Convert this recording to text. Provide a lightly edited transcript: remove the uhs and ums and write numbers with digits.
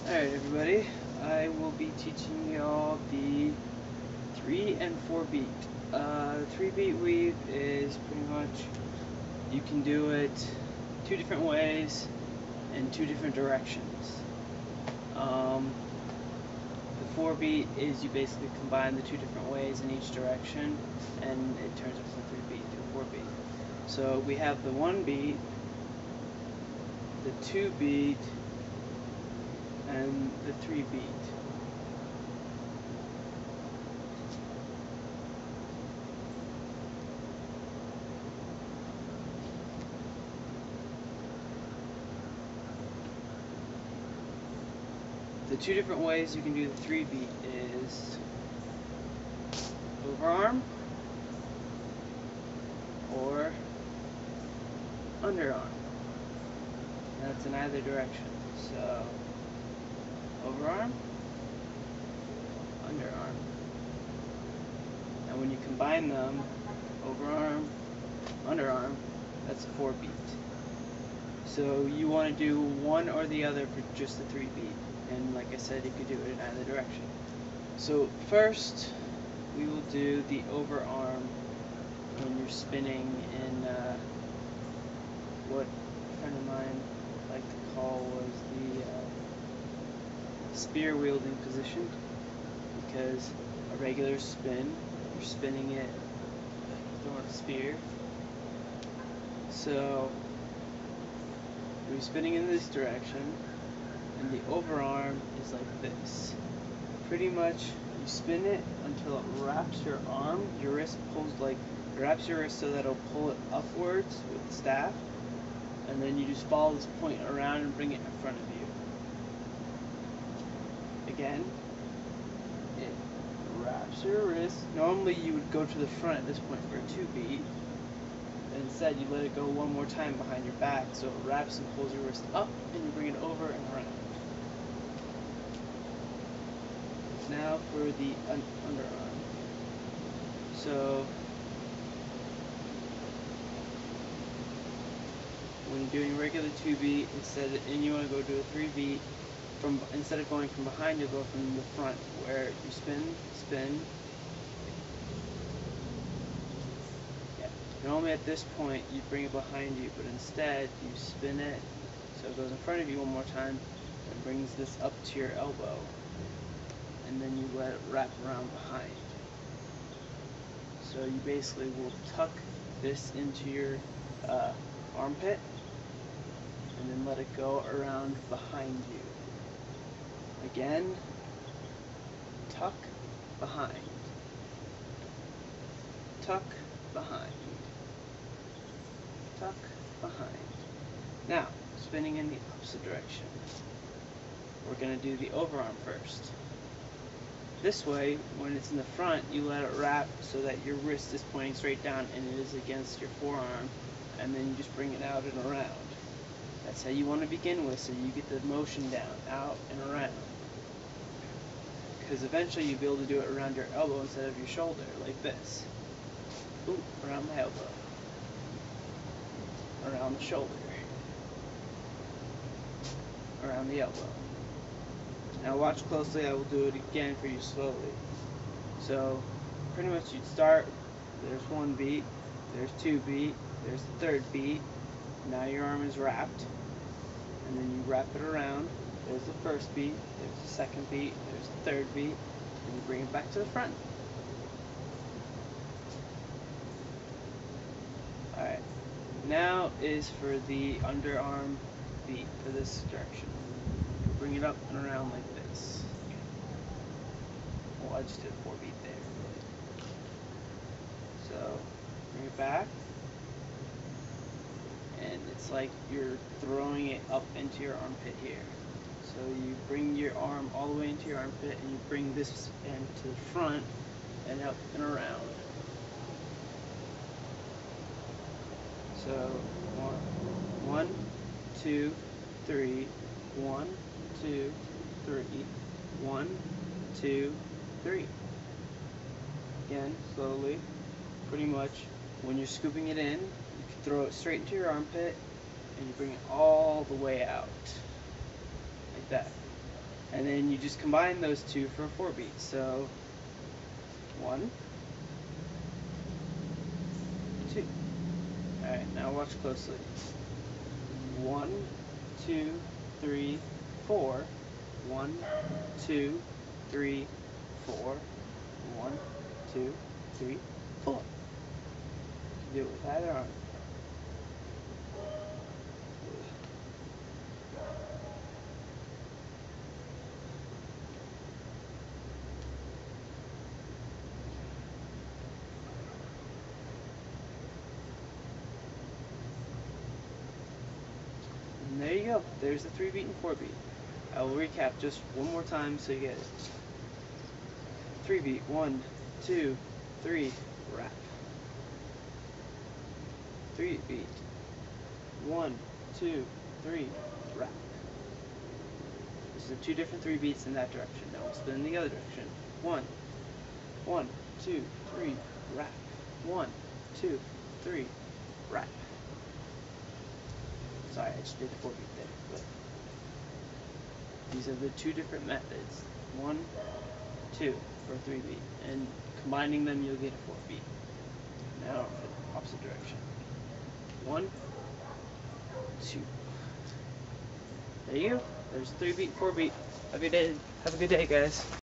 Alright everybody, I will be teaching y'all the 3 and 4 beat. 3 beat weave is pretty much, you can do it two different ways in two different directions. The 4 beat is you basically combine the two different ways in each direction and it turns into 3 beat to 4 beat. So we have the 1 beat, the 2 beat, and the 3 beat. The two different ways you can do the 3 beat is overarm or underarm. That's in either direction. So overarm, underarm. And when you combine them, overarm, underarm, that's a 4 beat. So you want to do one or the other for just the 3 beat. And like I said, you could do it in either direction. So first, we will do the overarm when you're spinning in what a friend of mine liked to call was the spear wielding position, because a regular spin, you're spinning it throwing a spear. So you're spinning in this direction, and the overarm is like this. Pretty much, you spin it until it wraps your arm. Your wrist pulls wraps your wrist so that it'll pull it upwards with the staff, and then you just follow this point around and bring it in front of you. Again, it wraps your wrist. Normally you would go to the front at this point for a 2 beat, and instead you let it go one more time behind your back, so it wraps and pulls your wrist up, and you bring it over and around. Now for the underarm. So when you're doing regular 2 beat, and you want to go to a 3 beat, instead of going from behind, you'll go from the front, where you spin. Yeah. Normally at this point you bring it behind you, but instead you spin it so it goes in front of you one more time and brings this up to your elbow, and then you let it wrap around behind. So you basically will tuck this into your armpit and then let it go around behind you. Again, tuck, behind, tuck, behind, tuck, behind. Now, spinning in the opposite direction. We're going to do the overarm first. This way, when it's in the front, you let it wrap so that your wrist is pointing straight down and it is against your forearm, and then you just bring it out and around. That's how you want to begin with, so you get the motion down, out and around. Because eventually you'll be able to do it around your elbow instead of your shoulder, like this. Ooh, around my elbow. Around the shoulder. Around the elbow. Now watch closely, I will do it again for you slowly. So, pretty much you'd start, there's 1 beat, there's 2 beat, there's the 3rd beat, now your arm is wrapped, and then you wrap it around, there's the 1st beat, there's the 2nd beat, there's the 3rd beat, and you bring it back to the front. Alright, now is for the underarm beat for this direction. Bring it up and around like this. Well, I just did 4 beat there. So, bring it back, and it's like you're throwing it up into your armpit here. So you bring your arm all the way into your armpit, and you bring this end to the front and up and around. So 1, 2, 3, 1, 2, 3, 1, 2, 3. Again, slowly. Pretty much, when you're scooping it in, you can throw it straight into your armpit, and you bring it all the way out. Like that. And then you just combine those two for a 4 beat. So 1, 2. Alright, now watch closely. 1, 2, 3, 4. 1, 2, 3, 4. 1, 2, 3, 4. You can do it with either arm. And there you go. There's the 3 beat and 4 beat. I will recap just one more time so you get it. 3 beat, 1, 2, 3, rap. 3 beat, 1, 2, 3, rap. This is 2 different 3 beats in that direction. Now we'll spin in the other direction. 1, 1, 2, 3, rap. 1, 2, 3, rap. Sorry, I just did the 4 beat there. But these are the 2 different methods. 1, 2 for a 3 beat. And combining them, you'll get a 4 beat. Now for the opposite direction. 1, 2. There you go. There's 3 beat, 4 beat. Have a good day, guys.